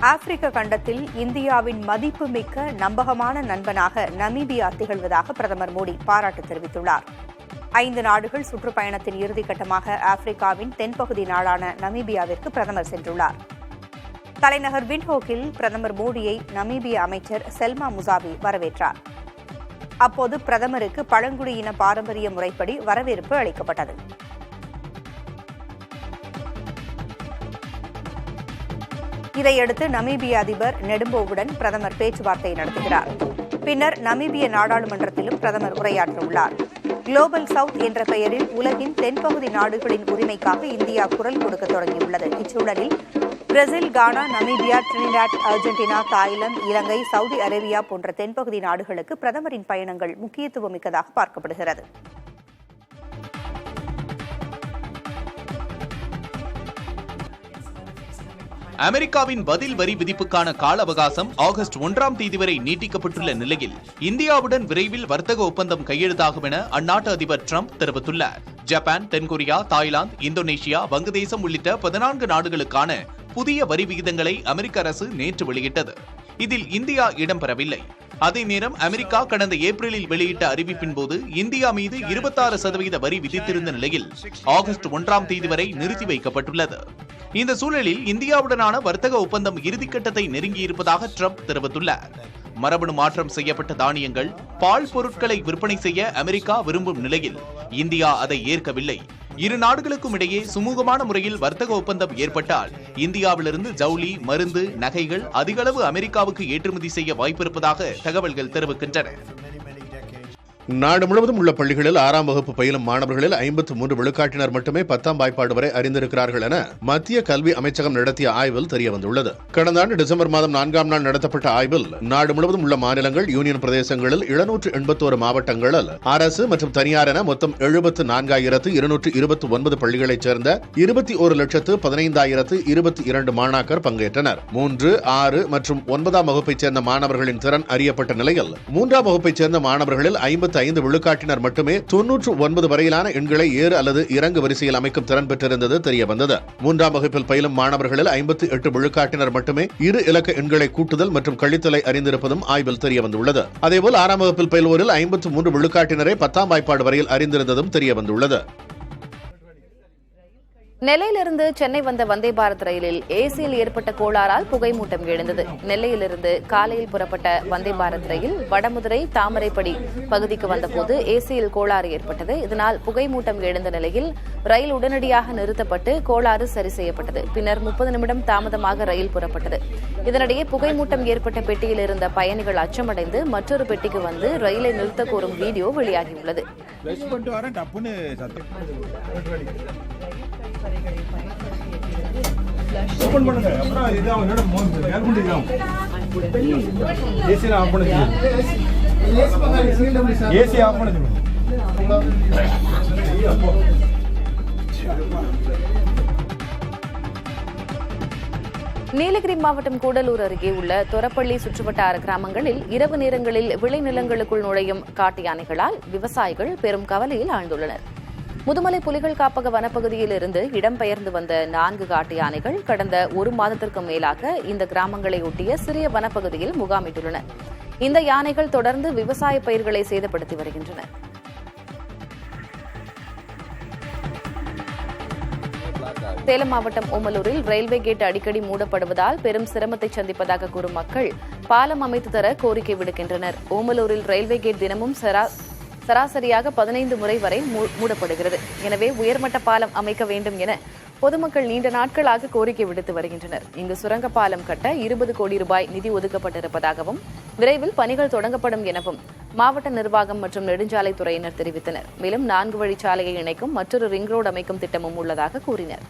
ஆப்பிரிக்க கண்டத்தில் இந்தியாவின் மதிப்புமிக்க நம்பகமான நண்பனாக நமீபியா திகழ்வதாக பிரதமர் மோடி பாராட்டு தெரிவித்துள்ளார். 5 நாடுகள் சுற்றுப்பயணத்தின் இறுதிக்கட்டமாக ஆப்பிரிக்காவின் தென்பகுதி நாடான நமீபியாவிற்கு பிரதமர் சென்றுள்ளார். தலைநகர் விண்ட்ஹோக்கில் பிரதமர் மோடியை நமீபிய அமைச்சர் செல்மா முசாவி வரவேற்றார். அப்போது பிரதமருக்கு பழங்குடியின பாரம்பரிய முறைப்படி வரவேற்பு அளிக்கப்பட்டது. இதையடுத்து நமீபிய அதிபர் நெடும்போவுடன் பிரதமர் பேச்சுவார்த்தை நடத்துகிறார். பின்னர் நமீபிய நாடாளுமன்றத்திலும் பிரதமர் உரையாற்றவுள்ளார். குளோபல் சவுத் என்ற பெயரில் உலகின் தென்பகுதி நாடுகளின் உரிமைக்காக இந்தியா குரல் கொடுக்க தொடங்கியுள்ளது. இச்சூழலில் பிரேசில், கானா, நமீபியா, டிரினிடாட், அர்ஜென்டினா, தாய்லாந்து, இலங்கை, சவுதி அரேபியா போன்ற தென்பகுதி நாடுகளுக்கு பிரதமரின் பயணங்கள் முக்கியத்துவம் மிக்கதாக பார்க்கப்படுகிறது. அமெரிக்காவின் பதில் வரி விதிப்புக்கான கால அவகாசம் ஆகஸ்ட் 1ஆம் தேதி வரை நீட்டிக்கப்பட்டுள்ள நிலையில் இந்தியாவுடன் விரைவில் வர்த்தக ஒப்பந்தம் கையெழுத்தாகும் என அந்நாட்டு அதிபர் டிரம்ப் தெரிவித்துள்ளார். ஜப்பான், தென்கொரியா, தாய்லாந்து, இந்தோனேஷியா, வங்கதேசம் உள்ளிட்ட 14 நாடுகளுக்கான புதிய வரி விகிதங்களை அமெரிக்க அரசு நேற்று வெளியிட்டது. இதில் இந்தியா இடம்பெறவில்லை. அதே நேரம் அமெரிக்கா கடந்த ஏப்ரலில் வெளியிட்ட அறிவிப்பின் போது இந்தியா மீது 26% வரி விதித்திருந்த நிலையில் ஆகஸ்ட் 1ஆம் தேதி வரை நிறுத்தி வைக்கப்பட்டுள்ளது. இந்த சூழலில் இந்தியாவுடனான வர்த்தக ஒப்பந்தம் இறுதிக்கட்டத்தை நெருங்கியிருப்பதாக டிரம்ப் தெரிவித்துள்ளார். மரபணு மாற்றம் செய்யப்பட்ட தானியங்கள், பால் பொருட்களை விற்பனை செய்ய அமெரிக்கா விரும்பும் நிலையில் இந்தியா அதை ஏற்கவில்லை. இரு நாடுகளுக்கும் இடையே சுமூகமான முறையில் வர்த்தக ஒப்பந்தம் ஏற்பட்டால் இந்தியாவிலிருந்து ஜவுளி, மருந்து, நகைகள் அதிகளவு அமெரிக்காவுக்கு ஏற்றுமதி செய்ய வாய்ப்பிருப்பதாக தகவல்கள் தெரிவிக்கின்றன. நாடு முழுவதும் உள்ள பள்ளிகளில் 6ஆம் வகுப்பு பயிலும் மாணவர்களில் 53 விழுக்காட்டினர் மட்டுமே 10ஆம் வாய்ப்பாடு வரை அறிந்திருக்கிறார்கள் என மத்திய கல்வி அமைச்சகம் நடத்திய ஆய்வில் தெரியவந்துள்ளது. கடந்த ஆண்டு டிசம்பர் மாதம் 4ஆம் நாள் நடத்தப்பட்ட ஆய்வில் நாடு முழுவதும் உள்ள மாநிலங்கள், யூனியன் பிரதேசங்களில் 781 மாவட்டங்களில் அரசு மற்றும் தனியார் என மொத்தம் 74,229 பள்ளிகளைச் சேர்ந்த 21,15,022 மாணாக்கர் பங்கேற்றனர். 3, 6 மற்றும் 9ஆம் வகுப்பைச் சேர்ந்த மாணவர்களின் திறன் அறியப்பட்ட நிலையில் 3ஆம் வகுப்பைச் சேர்ந்த மாணவர்களில் 55 விழுக்காட்டினர் மட்டுமே 99 வரையிலான எண்களை ஏறு அல்லது இறங்கு வரிசையில் அமைக்கும் திறன் பெற்றிருந்தது தெரியவந்தது. 3ஆம் வகுப்பில் பயிலும் மாணவர்களில் 58 விழுக்காட்டினர் மட்டுமே 2 இலக்க எண்களை கூட்டுதல் மற்றும் கழித்தலை அறிந்திருப்பதும் ஆய்வில் தெரியவந்துள்ளது. அதேபோல் 6ஆம் வகுப்பில் பயிலுவோரில் 53 விழுக்காட்டினரை 10ஆம் வாய்ப்பாடு வரையில் அறிந்திருந்ததும் தெரியவந்துள்ளது. நெல்லையிலிருந்து சென்னை வந்த வந்தே பாரத் ரயிலில் ஏசியில் ஏற்பட்ட கோளாறால் புகைமூட்டம் எழுந்தது. நெல்லையிலிருந்து காலையில் புறப்பட்ட வந்தே பாரத் ரயில் வடமதுரை தாமரைப்படி பகுதிக்கு வந்தபோது ஏசியில் கோளாறு ஏற்பட்டது. இதனால் புகைமூட்டம் எழுந்த நிலையில் ரயில் உடனடியாக நிறுத்தப்பட்டு கோளாறு சரி செய்யப்பட்டது. பின்னர் 30 நிமிடம் தாமதமாக ரயில் புறப்பட்டது. இதனிடையே புகைமூட்டம் ஏற்பட்ட பெட்டியில் இருந்த பயணிகள் அச்சமடைந்து மற்றொரு பெட்டிக்கு வந்து ரயிலை நிறுத்த கோரும் வீடியோ வெளியாகியுள்ளது. ஓபன் பண்ணுங்க. அப்புறம் இதான் என்னோட மேல் கொண்டு இதாம். ஏசி ஆஃப் பண்ணுங்க. ஏசி ஆஃப் பண்ணுங்க. நீலகிரி மாவட்டம் கூடலூர் அருகே உள்ள தொரப்பள்ளி சுற்றுவட்டார கிராமங்களில் இரவு நேரங்களில் விளைநிலங்களுக்குள் நுழையும் காட்டு யானைகளால் விவசாயிகள் பெரும் கவலையில் ஆழ்ந்துள்ளனர். முதுமலை புலிகள் காப்பக வனப்பகுதியில் இருந்து இடம்பெயர்ந்து வந்த 4 காட்டு யானைகள் கடந்த 1 மாதத்திற்கு மேலாக இந்த கிராமங்களை ஒட்டிய சிறிய வனப்பகுதியில் முகாமிட்டுள்ளன. இந்த யானைகள் தொடர்ந்து விவசாய பயிர்களை சேதப்படுத்தி வருகின்றன. சேலம் மாவட்டம் ஓமலூரில் ரயில்வே கேட் அடிக்கடி மூடப்படுவதால் பெரும் சிரமத்தை சந்திப்பதாக கூறும் மக்கள் பாலம் அமைத்து தர கோரிக்கை விடுக்கின்றனர். ஓமலூரில் ரயில்வே கேட் தினமும் சராசரியாக 15 முறை வரை மூடப்படுகிறது. எனவே உயர்மட்ட பாலம் அமைக்க வேண்டும் என பொதுமக்கள் நீண்ட நாட்களாக கோரிக்கை விடுத்து வருகின்றனர். இங்கு சுரங்க பாலம் கட்ட 20 கோடி ரூபாய் நிதி ஒதுக்கப்பட்டிருப்பதாகவும் விரைவில் பணிகள் தொடங்கப்படும் எனவும் மாவட்ட நிர்வாகம் மற்றும் நெடுஞ்சாலைத்துறையினர் தெரிவித்தனர். மேலும் 4 வழிச்சாலையை இணைக்கும் மற்றொரு ரிங் ரோடு அமைக்கும் திட்டமும் உள்ளதாக கூறினர்.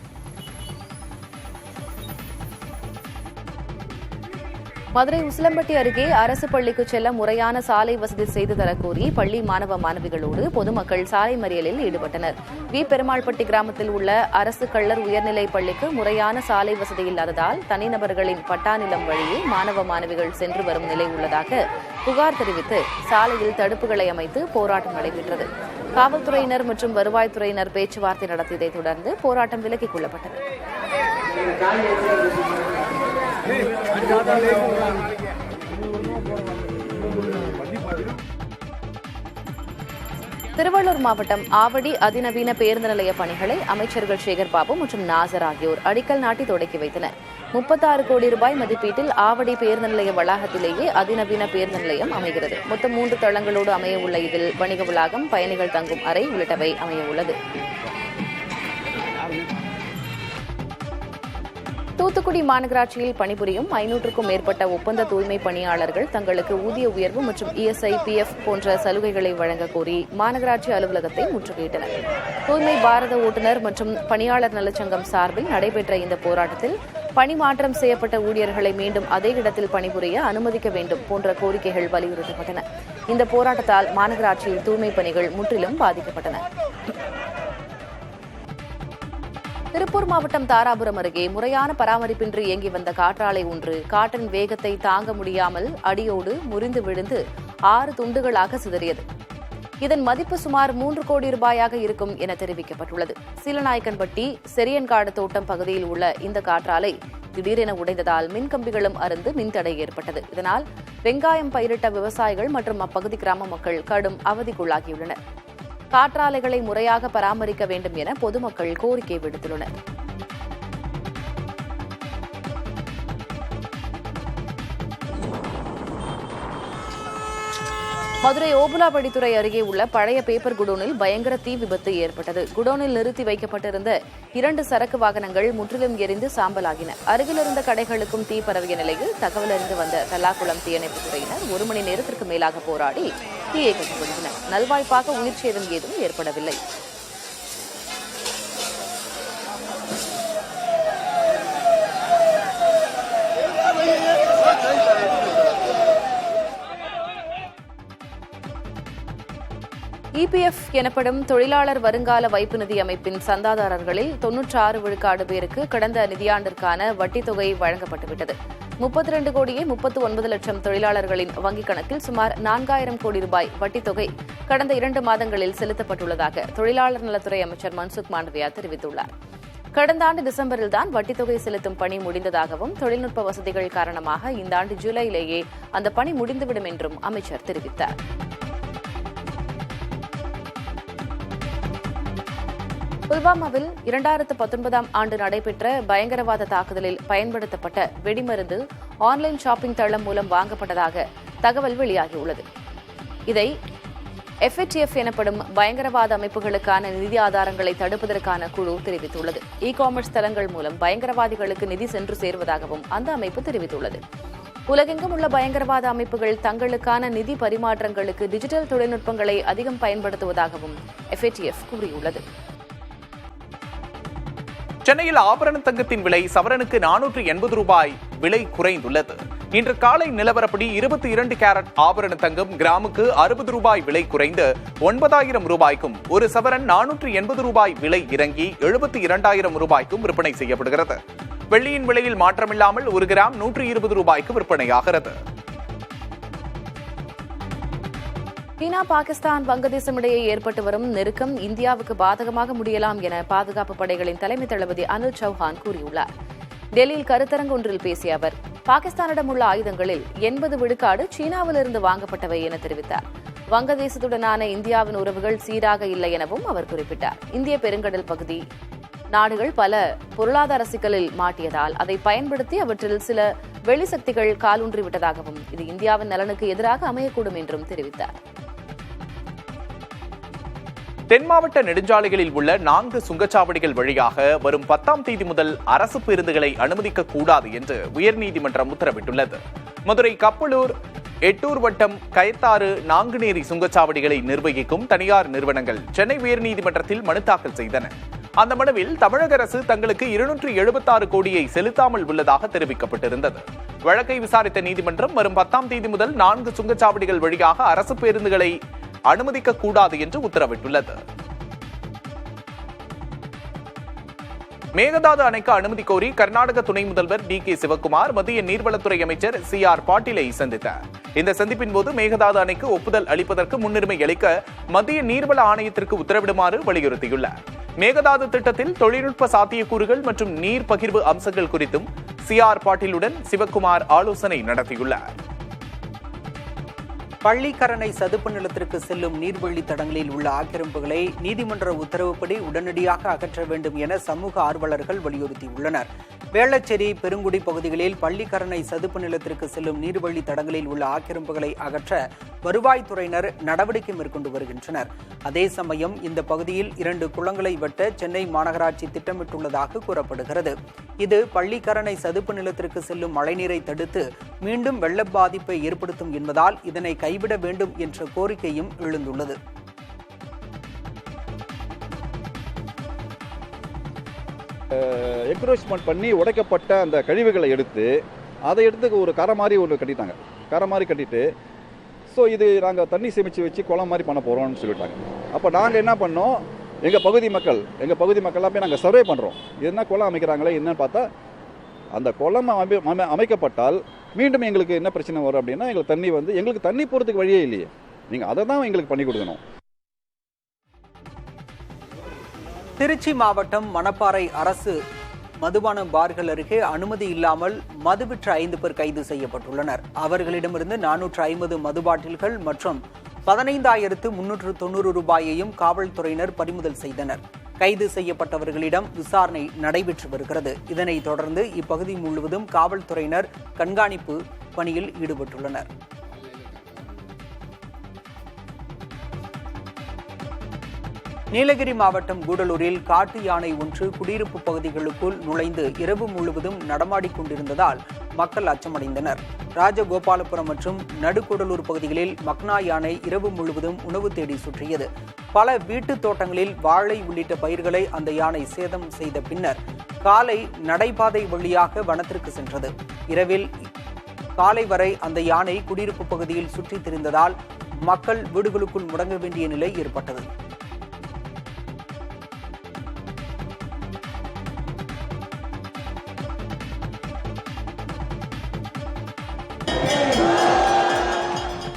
மதுரை உசிலம்பட்டி அருகே அரசு பள்ளிக்கு செல்ல முறையான சாலை வசதி செய்து தரக்கோரி பள்ளி மாணவ மாணவிகளோடு பொதுமக்கள் சாலை மறியலில் ஈடுபட்டனர். வி பெருமாள்பட்டி கிராமத்தில் உள்ள அரசு கள்ளர் உயர்நிலைப் பள்ளிக்கு முறையான சாலை வசதி இல்லாததால் தனிநபர்களின் பட்டா நிலம் வழியே மாணவ மாணவிகள் சென்று வரும் நிலை உள்ளதாக புகார் தெரிவித்து சாலையில் தடுப்புகளை அமைத்து போராட்டம் நடைபெற்றது. காவல்துறையினர் மற்றும் வருவாய்த்துறையினர் பேச்சுவார்த்தை நடத்தியதைத் தொடர்ந்து போராட்டம் விலக்கிக் கொள்ளப்பட்டது. திருவள்ளூர் மாவட்டம் ஆவடி அதிநவீன பேருந்து நிலைய பணிகளை அமைச்சர்கள் சேகர் பாபு மற்றும் நாசர் ஆகியோர் அடிக்கல் நாட்டி தொடக்கி வைத்தனர். 36 கோடி ரூபாய் மதிப்பீட்டில் ஆவடி பேருந்து நிலைய வளாகத்திலேயே அதிநவீன பேருந்து நிலையம் அமைகிறது. மொத்தம் 3 தளங்களோடு அமைய உள்ள இதில் வணிக வளாகம், பயணிகள் தங்கும் அறை உள்ளிட்டவை அமைய உள்ளது. தூத்துக்குடி மாநகராட்சியில் பணிபுரியும் 500க்கும் மேற்பட்ட ஒப்பந்த தூய்மை பணியாளர்கள் தங்களுக்கு ஊதிய உயர்வு மற்றும் இஎஸ்ஐ, பிஎஃப் போன்ற சலுகைகளை வழங்க கோரி மாநகராட்சி அலுவலகத்தை முற்றுகையிட்டனர். தூய்மை பாரத ஓட்டுநர் மற்றும் பணியாளர் நலச்சங்கம் சார்பில் நடைபெற்ற இந்த போராட்டத்தில் பணிமாற்றம் செய்யப்பட்ட ஊழியர்களை மீண்டும் அதே இடத்தில் பணிபுரிய அனுமதிக்க வேண்டும் போன்ற கோரிக்கைகள் வலியுறுத்தப்பட்டன. இந்த போராட்டத்தால் மாநகராட்சியில் தூய்மை பணிகள் முற்றிலும் பாதிக்கப்பட்டன. திருப்பூர் மாவட்டம் தாராபுரம் அருகே முறையான பராமரிப்பின்றி இயங்கி வந்த காற்றாலை ஒன்று காற்றின் வேகத்தை தாங்க முடியாமல் அடியோடு முறிந்து விழுந்து 6 துண்டுகளாக சிதறியது. இதன் மதிப்பு சுமார் 3 கோடி ரூபாயாக இருக்கும் என தெரிவிக்கப்பட்டுள்ளது. சீலநாயக்கன்பட்டி செரியன்காடு தோட்டம் பகுதியில் உள்ள இந்த காற்றாலை திடீரென உடைந்ததால் மின்கம்பிகளும் அறுந்து மின்தடை ஏற்பட்டது. இதனால் வெங்காயம் பயிரிட்ட விவசாயிகள் மற்றும் அப்பகுதி கிராம மக்கள் கடும் அவதிக்குள்ளாகியுள்ளனர். காற்றாலைகளை முறையாக பராமரிக்க வேண்டும் என பொதுமக்கள் கோரிக்கை விடுத்துள்ளனர். மதுரை ஓபுலாபடித்துறை அருகே உள்ள பழைய பேப்பர் குடோனில் பயங்கர தீ விபத்து ஏற்பட்டது. குடோனில் நிறுத்தி வைக்கப்பட்டிருந்த 2 சரக்கு வாகனங்கள் முற்றிலும் எரிந்து சாம்பலாகின. அருகில் இருந்த கடைகளுக்கும் தீ பரவிய நிலையில் தகவல் அறிந்து வந்த தல்லாக்குளம் தீயணைப்புத் துறையினர் 1 மணி நேரத்திற்கு மேலாக போராடி தீயை கட்டுப்படுத்தினர். நல்வாய்ப்பாக உயிர் சேதம் ஏதும் ஏற்படவில்லை. இபிஎஃப் எனப்படும் தொழிலாளர் வருங்கால வைப்பு நிதி அமைப்பின் சந்தாதாரர்களில் 96 விழுக்காடு பேருக்கு கடந்த நிதியாண்டிற்கான வட்டித் தொகை வழங்கப்பட்டுவிட்டது. 32 கோடியே 39 லட்சம் தொழிலாளர்களின் வங்கிக் கணக்கில் சுமார் 4000 கோடி ரூபாய் வட்டித் தொகை கடந்த 2 மாதங்களில் செலுத்தப்பட்டுள்ளதாக தொழிலாளர் நலத்துறை அமைச்சர் மன்சுக் மாண்டவியா தெரிவித்துள்ளார். கடந்த ஆண்டு டிசம்பரில்தான் வட்டித் தொகை செலுத்தும் பணி முடிந்ததாகவும் தொழில்நுட்ப வசதிகள் காரணமாக இந்த ஆண்டு ஜூலையிலேயே அந்த பணி முடிந்துவிடும் என்றும் அமைச்சர் தெரிவித்தார். புல்வாமாவில் 2019ஆம் ஆண்டு நடைபெற்ற பயங்கரவாத தாக்குதலில் பயன்படுத்தப்பட்ட வெடிமருந்து ஆன்லைன் ஷாப்பிங் தளம் மூலம் வாங்கப்பட்டதாக தகவல் வெளியாகியுள்ளது. இதை FATF எனப்படும் பயங்கரவாத அமைப்புகளுக்கான நிதி ஆதாரங்களை தடுப்பதற்கான குழு தெரிவித்துள்ளது. இ-காமர்ஸ் தளங்கள் மூலம் பயங்கரவாதிகளுக்கு நிதி சென்று சேருவதாகவும் அந்த அமைப்பு தெரிவித்துள்ளது. உலகெங்கும் உள்ள பயங்கரவாத அமைப்புகள் தங்களுக்கான நிதி பரிமாற்றங்களுக்கு டிஜிட்டல் தொழில்நுட்பங்களை அதிகம் பயன்படுத்துவதாகவும் FATF கூறியுள்ளது. சென்னையில் ஆபரண தங்கத்தின் விலை சவரனுக்கு 480 ரூபாய் விலை குறைந்துள்ளது. இன்று காலை நிலவரப்படி 22 கேரட் ஆபரண தங்கம் கிராமுக்கு 60 ரூபாய் விலை குறைந்து 9000 ரூபாய்க்கும், ஒரு சவரன் 480 ரூபாய் விலை இறங்கி 72,000 ரூபாய்க்கும் விற்பனை செய்யப்படுகிறது. வெள்ளியின் விலையில் மாற்றமில்லாமல் 1 கிராம் 120 ரூபாய்க்கு விற்பனையாகிறது. சீனா, பாகிஸ்தான், வங்கதேசம் இடையே ஏற்பட்டு வரும் நெருக்கம் இந்தியாவுக்கு பாதகமாக முடியலாம் என பாதுகாப்பு படைகளின் தலைமை தளபதி அனில் சௌஹான் கூறியுள்ளார். டெல்லியில் கருத்தரங்கு ஒன்றில் பேசிய அவர், பாகிஸ்தானிடம் உள்ள ஆயுதங்களில் 80 விழுக்காடு சீனாவிலிருந்து வாங்கப்பட்டவை என தெரிவித்தார். வங்கதேசத்துடனான இந்தியாவின் உறவுகள் சீராக இல்லை எனவும் அவர் குறிப்பிட்டார். இந்திய பெருங்கடல் பகுதி நாடுகள் பல பொருளாதார சிக்கலில் மாட்டியதால் அதை பயன்படுத்தி அவற்றில் சில வெளிசக்திகள் காலூன்றிவிட்டதாகவும் இது இந்தியாவின் நலனுக்கு எதிராக அமையக்கூடும் என்றும் தெரிவித்தார். தென் மாவட்ட நெடுஞ்சாலைகளில் உள்ள 4 சுங்கச்சாவடிகள் வழியாக வரும் 10ஆம் தேதி முதல் அரசு பேருந்துகளை அனுமதிக்க கூடாது என்று உயர்நீதிமன்றம் உத்தரவிட்டுள்ளது. மதுரை கப்பலூர், எட்டூர் வட்டம், கயத்தாறு, நாங்குநேரி சுங்கச்சாவடிகளை நிர்வகிக்கும் தனியார் நிறுவனங்கள் சென்னை உயர்நீதிமன்றத்தில் மனு தாக்கல் செய்தன. அந்த மனுவில் தமிழக அரசு தங்களுக்கு 276 கோடியை செலுத்தாமல் உள்ளதாக தெரிவிக்கப்பட்டிருந்தது. வழக்கை விசாரித்த நீதிமன்றம் வரும் 10ஆம் தேதி முதல் 4 சுங்கச்சாவடிகள் வழியாக அரசு பேருந்துகளை அனுமதிக்க கூடாது என்று உத்தரவிட்டுள்ளது. மேகதாது அணைக்கு அனுமதி கோரி கர்நாடக துணை முதல்வர் DK சிவக்குமார் மத்திய நீர்வளத்துறை அமைச்சர் CR பாட்டீலை சந்தித்தார். இந்த சந்திப்பின் போது மேகதாது அணைக்கு ஒப்புதல் அளிப்பதற்கு முன்னுரிமை அளிக்க மத்திய நீர்வள ஆணையத்திற்கு உத்தரவிடுமாறு வலியுறுத்தியுள்ளார். மேகதாது திட்டத்தில் தொழில்நுட்ப சாத்தியக்கூறுகள் மற்றும் நீர் பகிர்வு அம்சங்கள் குறித்தும் CR பாட்டீலுடன் சிவக்குமார் ஆலோசனை நடத்தியுள்ளார். பள்ளிக்கரணை சதுப்பு நிலத்திற்கு செல்லும் நீர்வழி தடங்களில் உள்ள ஆக்கிரமிப்புகளை நீதிமன்ற உத்தரவுப்படி உடனடியாக அகற்ற வேண்டும் என சமூக ஆர்வலர்கள் வலியுறுத்தியுள்ளனர். வேளச்சேரி, பெருங்குடி பகுதிகளில் பள்ளிக்கரணை சதுப்பு நிலத்திற்கு செல்லும் நீர்வழி தடங்களில் உள்ள ஆக்கிரமிப்புகளை அகற்ற வருவாய்த்துறையினர் நடவடிக்கை மேற்கொண்டு வருகின்றனர். அதே சமயம் இந்த பகுதியில் 2 குளங்களை வெட்ட சென்னை மாநகராட்சி திட்டமிட்டுள்ளதாக கூறப்படுகிறது. இது பள்ளிக்கரணை சதுப்பு நிலத்திற்கு செல்லும் மழைநீரை தடுத்து மீண்டும் வெள்ள பாதிப்பை ஏற்படுத்தும் என்பதால் இதனை கைவிட வேண்டும் என்ற கோரிக்கையும் எழுந்துள்ளது. என்க்ரோச்மெண்ட் பண்ணி உடைக்கப்பட்ட அந்த கழிவுகளை எடுத்து ஒரு கரை மாதிரி ஒன்று கட்டிட்டாங்க. கரை மாதிரி கட்டிட்டு இது நாங்கள் தண்ணி சேமித்து வச்சு குளம் மாதிரி பண்ண போகிறோம்னு சொல்லிட்டாங்க. அப்போ நாங்கள் என்ன பண்ணோம், எங்கள் பகுதி மக்கள்லாம் போய் நாங்கள் சர்வே பண்ணுறோம். என்ன குளம் அமைக்கிறாங்களே என்னன்னு பார்த்தா, அந்த குளம் அமைக்கப்பட்டால் மீண்டும் எங்களுக்கு என்ன பிரச்சனை வரும் அப்படின்னா, எங்களுக்கு தண்ணி போகிறதுக்கு வழியே இல்லையே. நீங்கள் அதை தான் எங்களுக்கு பண்ணி கொடுக்கணும். திருச்சி மாவட்டம் மணப்பாறை அரசு மதுபான பார்கள் அருகே அனுமதி இல்லாமல் மது விற்ற 5 பேர் கைது செய்யப்பட்டுள்ளனர். அவர்களிடமிருந்து 450 மது பாட்டில்கள் மற்றும் 15,390 ரூபாயையும் காவல்துறையினர் பறிமுதல் செய்தனர். கைது செய்யப்பட்டவர்களிடம் விசாரணை நடைபெற்று வருகிறது. இதனைத் தொடர்ந்து இப்பகுதி முழுவதும் காவல்துறையினர் கண்காணிப்பு பணியில் ஈடுபட்டுள்ளனர். நீலகிரி மாவட்டம் கூடலூரில் காட்டு யானை ஒன்று குடியிருப்பு பகுதிகளுக்குள் நுழைந்து இரவு முழுவதும் நடமாடிக் கொண்டிருந்ததால் மக்கள் அச்சமடைந்தனர். ராஜகோபாலபுரம் மற்றும் நடுக்கூடலூர் பகுதிகளில் மக்னா யானை இரவு முழுவதும் உணவு தேடி சுற்றியது. பல வீட்டு தோட்டங்களில் வாழை உள்ளிட்ட பயிர்களை அந்த யானை சேதம் செய்த பின்னர் காலை நடைபாதை வழியாக வனத்திற்கு சென்றது. இரவில் காலை வரை அந்த யானை குடியிருப்பு பகுதியில் சுற்றித் திரிந்ததால் மக்கள் வீடுகளுக்குள் முடங்க வேண்டிய நிலை ஏற்பட்டது.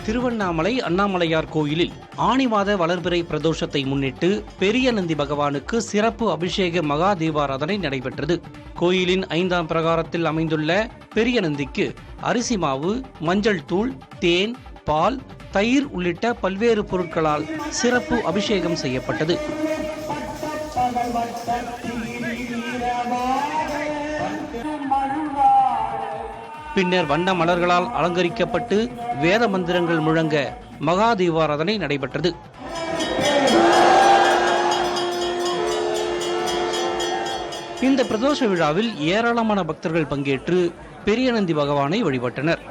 திருவண்ணாமலை அண்ணாமலையார் கோயிலில் ஆனி மாத வளர்பிறை பிரதோஷத்தை முன்னிட்டு பெரிய நந்தி பகவானுக்கு சிறப்பு அபிஷேக மகா தீபாராதனை நடைபெற்றது. கோயிலின் 5ஆம் பிரகாரத்தில் அமைந்துள்ள பெரிய நந்திக்கு அரிசி மாவு, மஞ்சள் தூள், தேன், பால், தயிர் உள்ளிட்ட பல்வேறு பொருட்களால் சிறப்பு அபிஷேகம் செய்யப்பட்டது. பின்னர் வண்ண மலர்களால் அலங்கரிக்கப்பட்டு வேத மந்திரங்கள் முழங்க மகா தீபாராதனை நடைபெற்றது. இந்த பிரதோஷ விழாவில் ஏராளமான பக்தர்கள் பங்கேற்று பெரிய நந்தி பகவானை வழிபட்டனர்.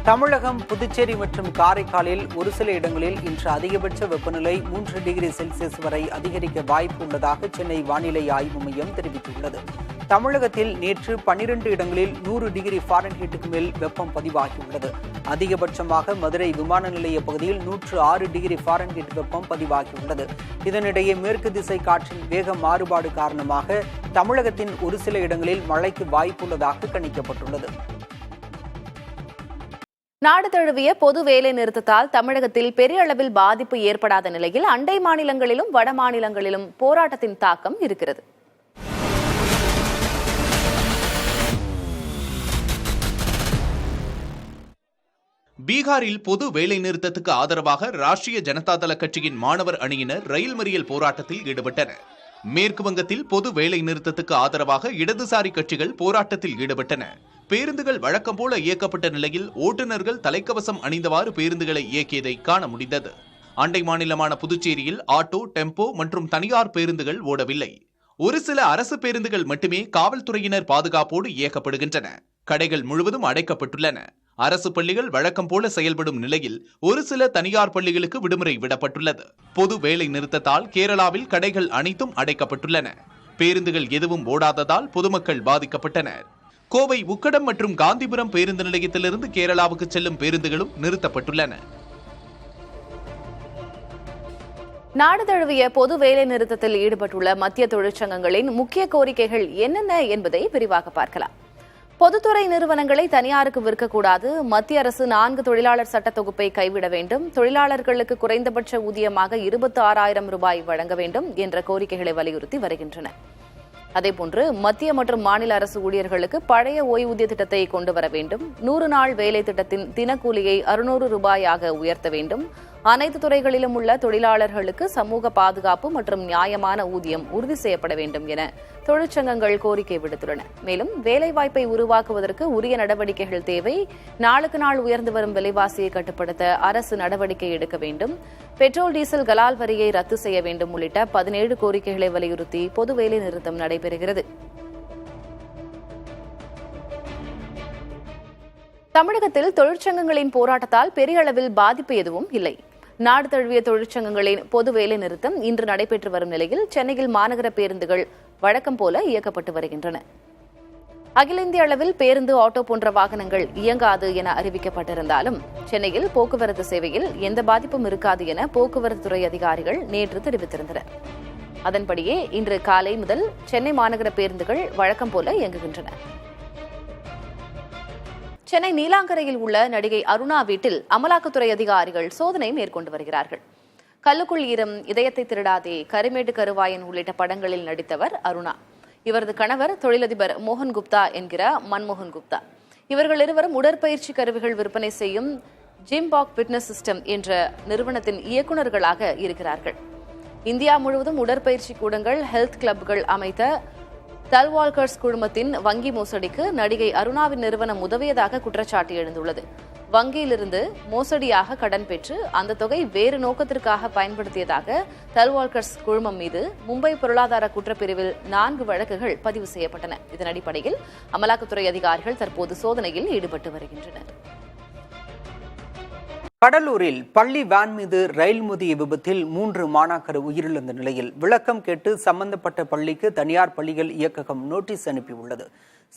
தமிழகம், புதுச்சேரி மற்றும் காரைக்காலில் ஒரு சில இடங்களில் இன்று அதிகபட்ச வெப்பநிலை 3 டிகிரி செல்சியஸ் வரை அதிகரிக்க வாய்ப்பு உள்ளதாக சென்னை வானிலை ஆய்வு மையம் தெரிவித்துள்ளது. தமிழகத்தில் நேற்று 12 இடங்களில் 100 டிகிரி ஃபாரன்ஹீட்டுக்கு மேல் வெப்பம் பதிவாகியுள்ளது. அதிகபட்சமாக மதுரை விமான நிலைய பகுதியில் 106 டிகிரி ஃபாரன்ஹீட் வெப்பம் பதிவாகியுள்ளது. இதனிடையே மேற்கு திசை காற்றின் வேக மாறுபாடு காரணமாக தமிழகத்தின் ஒரு சில இடங்களில் மழைக்கு வாய்ப்புள்ளதாக கணிக்கப்பட்டுள்ளது. நாடு தழுவிய பொது வேலை நிறுத்தத்தால் தமிழகத்தில் பெரிய அளவில் பாதிப்பு ஏற்படாத நிலையில் அண்டை மாநிலங்களிலும் வட மாநிலங்களிலும் போராட்டத்தின் தாக்கம் இருக்கிறது. பீகாரில் பொது வேலை நிறுத்தத்துக்கு ஆதரவாக ராஷ்டிரிய ஜனதா தள கட்சியின் மாணவர் அணியினர் ரயில் மறியல் போராட்டத்தில் ஈடுபட்டனர். மேற்கு வங்கத்தில் பொது வேலை நிறுத்தத்துக்கு ஆதரவாக இடதுசாரி கட்சிகள் போராட்டத்தில் ஈடுபட்டன. பேருந்துகள் வழக்கம் போல இயக்கப்பட்ட நிலையில் ஓட்டுநர்கள் தலைக்கவசம் அணிந்தவாறு பேருந்துகளை இயக்கியதை காண முடிந்தது. அண்டை மாநிலமான புதுச்சேரியில் ஆட்டோ, டெம்போ மற்றும் தனியார் பேருந்துகள் ஓடவில்லை. ஒரு சில அரசு பேருந்துகள் மட்டுமே காவல்துறையினர் பாதுகாப்போடு இயக்கப்படுகின்றன. கடைகள் முழுவதும் அடைக்கப்பட்டுள்ளன. அரசு பள்ளிகள் வழக்கம் போல செயல்படும் நிலையில் ஒரு சில தனியார் பள்ளிகளுக்கு விடுமுறை விடப்பட்டுள்ளது. பொது வேலை நிறுத்தத்தால் கேரளாவில் கடைகள் அனைத்தும் அடைக்கப்பட்டுள்ளன. பேருந்துகள் எதுவும் ஓடாததால் பொதுமக்கள் பாதிக்கப்பட்டனர். கோவை உக்கடம் மற்றும் காந்திபுரம் பேருந்து நிலையத்திலிருந்து கேரளாவுக்கு செல்லும் பேருந்துகளும் நிறுத்தப்பட்டுள்ளன. நாடு தழுவிய பொது வேலை நிறுத்தத்தில் ஈடுபட்டுள்ள மத்திய தொழிற்சங்கங்களின் முக்கிய கோரிக்கைகள் என்னென்ன என்பதை விரிவாக பார்க்கலாம். பொதுத்துறை நிறுவனங்களை தனியாருக்கு விற்கக்கூடாது. மத்திய அரசு 4 தொழிலாளர் சட்ட தொகுப்பை கைவிட வேண்டும். தொழிலாளர்களுக்கு குறைந்தபட்ச ஊதியமாக 26,000 ரூபாய் வழங்க வேண்டும் என்ற கோரிக்கைகளை வலியுறுத்தி வருகின்றன. அதேபோன்று மத்திய மற்றும் மாநில அரசு ஊழியர்களுக்கு பழைய ஓய்வூதிய திட்டத்தை கொண்டு வர வேண்டும். 100 நாள் வேலை திட்டத்தின் தினக்கூலியை 600 ரூபாயாக உயர்த்த வேண்டும். அனைத்து துறைகளிலும் உள்ள தொழிலாளர்களுக்கு சமூக பாதுகாப்பு மற்றும் நியாயமான ஊதியம் உறுதி செய்யப்பட வேண்டும் என தொழிற்சங்கங்கள் கோரிக்கை விடுத்துள்ளன. மேலும் வேலைவாய்ப்பை உருவாக்குவதற்கு உரிய நடவடிக்கைகள் தேவை. நாளுக்கு நாள் உயர்ந்து வரும் விலைவாசியை கட்டுப்படுத்த அரசு நடவடிக்கை எடுக்க வேண்டும். பெட்ரோல் டீசல் கலால் வரியை ரத்து செய்ய வேண்டும் உள்ளிட்ட 17 கோரிக்கைகளை வலியுறுத்தி பொது வேலை நிறுத்தம் நடைபெறுகிறது. தமிழகத்தில் தொழிற்சங்கங்களின் போராட்டத்தால் பெரிய அளவில் பாதிப்பு எதுவும் இல்லை. நாடு தழுவிய தொழிற்சங்கங்களின் பொது வேலை நிறுத்தம் இன்று நடைபெற்று வரும் நிலையில் சென்னையில் மாநகர பேருந்துகள் வழக்கம் போல இயக்கப்பட்டு வருகின்றன. அகில இந்திய அளவில் பேருந்து, ஆட்டோ போன்ற வாகனங்கள் இயங்காது என அறிவிக்கப்பட்டிருந்தாலும் சென்னையில் போக்குவரத்து சேவையில் எந்த பாதிப்பும் இருக்காது என போக்குவரத்து துறை அதிகாரிகள் நேற்று தெரிவித்திருந்தனர். அதன்படியே இன்று காலை முதல் சென்னை மாநகர பேருந்துகள் வழக்கம் போல இயங்குகின்றன. சென்னை நீலாங்கரையில் உள்ள நடிகை அருணா வீட்டில் அமலாக்கத்துறை அதிகாரிகள் சோதனை மேற்கொண்டு வருகிறார்கள். கல்லுக்குள் ஈரம், இதயத்தை திருடாதே, கரிமேட்டு கருவாயன் உள்ளிட்ட படங்களில் நடித்தவர் அருணா. இவரது கணவர் தொழிலதிபர் மோகன் குப்தா என்கிற மன்மோகன் குப்தா. இவர்கள் இருவரும் உடற்பயிற்சி கருவிகள் விற்பனை செய்யும் ஜிம்பாக் ஃபிட்னஸ் சிஸ்டம் என்ற நிறுவனத்தின் இயக்குநர்களாக இருக்கிறார்கள். இந்தியா முழுவதும் உடற்பயிற்சி கூடங்கள், ஹெல்த் கிளப்கள் அமைத்த தல்வால்கர்ஸ் குழுமத்தின் வங்கி மோசடிக்கு நடிகை அருணாவின் நிறுவனம் உதவியதாக குற்றச்சாட்டு எழுந்துள்ளது. வங்கியிலிருந்து மோசடியாக கடன் பெற்று அந்த தொகை வேறு நோக்கத்திற்காக பயன்படுத்தியதாக தல்வால்கர்ஸ் குழுமம் மீது மும்பை பொருளாதார குற்றப்பிரிவில் 4 வழக்குகள் பதிவு செய்யப்பட்டன. இதன் அடிப்படையில் அமலாக்கத்துறை அதிகாரிகள் தற்போது சோதனையில் ஈடுபட்டு வருகின்றனர். கடலூரில் பள்ளி வேன் மீது ரயில் மோதிய விபத்தில் 3 மாணாக்கர் உயிரிழந்த நிலையில் விளக்கம் கேட்டு சம்பந்தப்பட்ட பள்ளிக்கு தனியார் பள்ளிகள் இயக்ககம் நோட்டீஸ் அனுப்பியுள்ளது.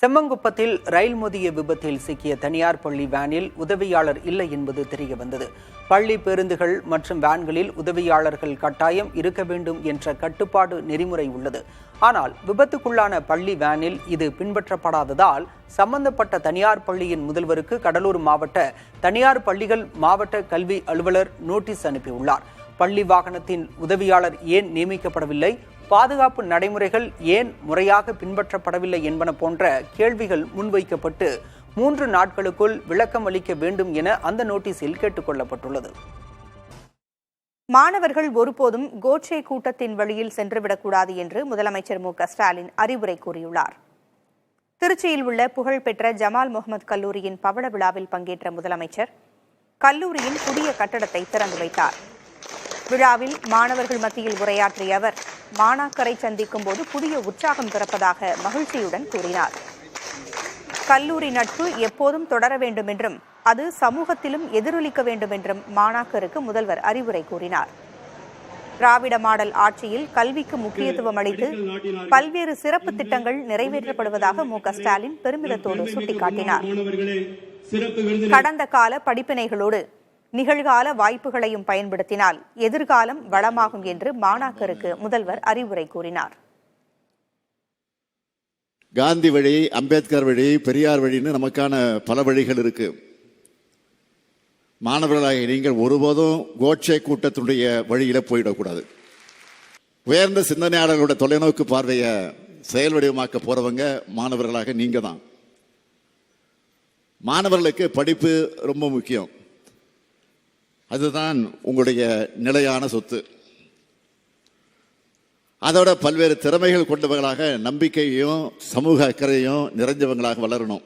செம்மங்குப்பத்தில் ரயில் மோதிய விபத்தில் சிக்கிய தனியார் பள்ளி வேனில் உதவியாளர் இல்லை என்பது தெரியவந்தது. பள்ளி பேருந்துகள் மற்றும் வேன்களில் உதவியாளர்கள் கட்டாயம் இருக்க வேண்டும் என்ற கட்டுப்பாடு நெறிமுறை உள்ளது. ஆனால் விபத்துக்குள்ளான பள்ளி வேனில் இது பின்பற்றப்படாததால் சம்பந்தப்பட்ட தனியார் பள்ளியின் முதல்வருக்கு கடலூர் மாவட்ட தனியார் பள்ளிகள் மாவட்ட கல்வி அலுவலர் நோட்டீஸ் அனுப்பியுள்ளார். பள்ளி வாகனத்தின் உதவியாளர் ஏன் நியமிக்கப்படவில்லை, பாதுகாப்பு நடைமுறைகள் ஏன் முறையாக பின்பற்றப்படவில்லை என்பன போன்ற கேள்விகள் முன்வைக்கப்பட்டு 3 நாட்களுக்குள் விளக்கம் அளிக்க வேண்டும் என அந்த நோட்டீஸில் கேட்டுக் கொள்ளப்பட்டுள்ளது. மாணவர்கள் ஒருபோதும் கோட்சே கூட்டத்தின் வழியில் சென்றுவிடக்கூடாது என்று முதலமைச்சர் மு க ஸ்டாலின் அறிவுரை கூறியுள்ளார். திருச்சியில் உள்ள புகழ்பெற்ற ஜமால் முகமது கல்லூரியின் பவள விழாவில் பங்கேற்ற முதலமைச்சர் கல்லூரியின் புதிய கட்டடத்தை திறந்து வைத்தார். விழாவில் மாணவர்கள் மத்தியில் உரையாற்றிய அவர் மாணாக்கரை சந்திக்கும் போது புதிய உற்சாகம் பிறப்பதாக மகிழ்ச்சியுடன் கூறினார். கல்லூரி நட்பு எப்போதும் தொடர வேண்டும் என்றும் அது சமூகத்திலும் எதிரொலிக்க வேண்டும் என்றும் மாணாக்கருக்கு முதல்வர் அறிவுரை கூறினார். திராவிட மாடல் ஆட்சியில் கல்விக்கு முக்கியத்துவம் அளித்து பல்வேறு சிறப்பு திட்டங்கள் நிறைவேற்றப்படுவதாக மு க ஸ்டாலின் பெருமிதத்தோடு சுட்டிக்காட்டினார். கடந்த கால படிப்பினைகளோடு நிகழ்கால வாய்ப்புகளையும் பயன்படுத்தினால் எதிர்காலம் வளமாகும் என்று மாணாக்கருக்கு முதல்வர் அறிவுரை கூறினார். காந்தி வழி, அம்பேத்கர் வழி, பெரியார் வழின்னு நமக்கான பல வழிகள் இருக்கு. மாணவர்களாக நீங்கள் ஒருபோதும் கோட்சே கூட்டத்தினுடைய வழியில போயிடக்கூடாது. உயர்ந்த சிந்தனையாளர்களோட தொலைநோக்கு பார்வையை செயல் வடிவமாக்க போறவங்க மாணவர்களாக நீங்க தான். மாணவர்களுக்கு படிப்பு ரொம்ப முக்கியம். அதுதான் உங்களுடைய நிலையான சொத்து. அதோட பல்வேறு திறமைகள் கொண்டவர்களாக, நம்பிக்கையும் சமூக அக்கறையும் நிறைஞ்சவங்களாக வளரணும்.